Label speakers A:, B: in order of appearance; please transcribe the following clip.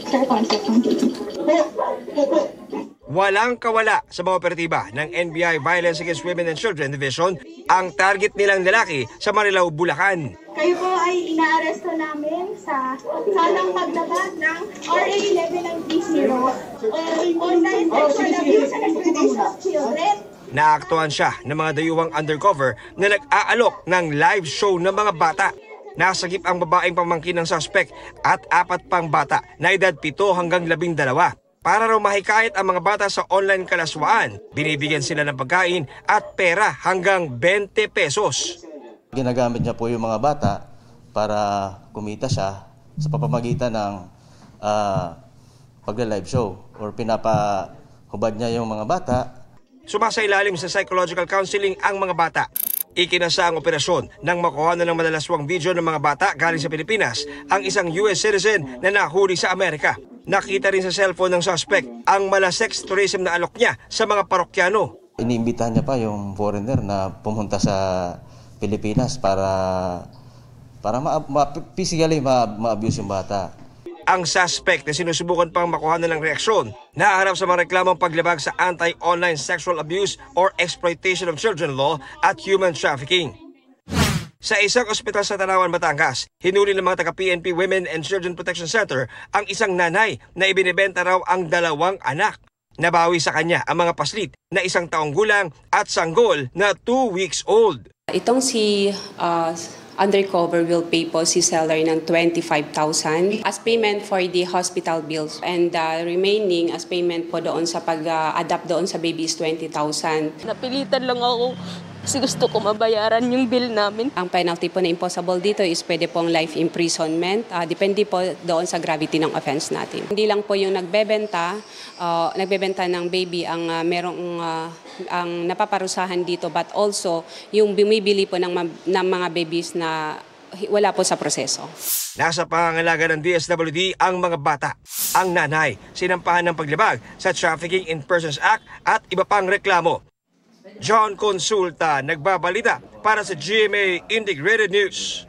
A: Sir Concept.
B: Walang kawala sa mga operatiba ng NBI Violence Against Women and Children Division ang target nilang lalaki sa Marilao, Bulacan.
A: Kayo po ay inaaresto namin sa salang paglabag ng RA 11930 o online sexual abuse and exploitation of children.
B: Naaktuhan siya ng mga dayuhang undercover na nag-aalok ng live show ng mga bata. Nasagip ang babaeng pamangkin ng suspect at 4 pang bata na edad 7 hanggang 12. Para raw mahikayat ang mga bata sa online kalaswaan, binibigyan sila ng pagkain at pera hanggang 20 pesos.
C: Ginagamit niya po yung mga bata para kumita siya sa pamamagitan ng pagla-live show or pinapahubad niya yung mga bata.
B: Sumasailalim sa psychological counseling ang mga bata. Ikinasa ang operasyon nang makuha na ng madalaswang video ng mga bata galing sa Pilipinas ang isang US citizen na nahuli sa Amerika. Nakita rin sa cellphone ng suspect ang mala-sex tourism na alok niya sa mga parokyano.
C: Iniimbitahan niya pa yung foreigner na pumunta sa Pilipinas para physically ma-abuse yung bata.
B: Ang suspect na sinusubukan pang makuha na ng reaksyon, naharap sa mga reklamong paglabag sa anti-online sexual abuse or exploitation of children law at human trafficking. Sa isang ospital sa Tanawan, Batangas, hinuli ng mga taga-PNP Women and Children Protection Center ang isang nanay na ibinibenta raw ang 2 anak. Nabawi sa kanya ang mga paslit na 1 taong gulang at sanggol na 2 weeks old.
D: Itong si undercover will pay po si seller ng 25,000 as payment for the hospital bills and remaining as payment po doon sa pag-adapt doon sa baby is 20,000.
E: Napilitan lang ako kasi gusto ko mabayaran yung bill namin.
D: Ang penalty po na impossible dito is pwede pong life imprisonment. Depende po doon sa gravity ng offense natin. Hindi lang po yung nagbebenta ng baby ang ang napaparusahan dito, but also yung bumibili po ng mga babies na wala po sa proseso.
B: Nasa pangangalaga ng DSWD ang mga bata. Ang nanay, sinampahan ng paglabag sa Trafficking in Persons Act at iba pang reklamo. John Consulta, nagbabalita para sa GMA Integrated News.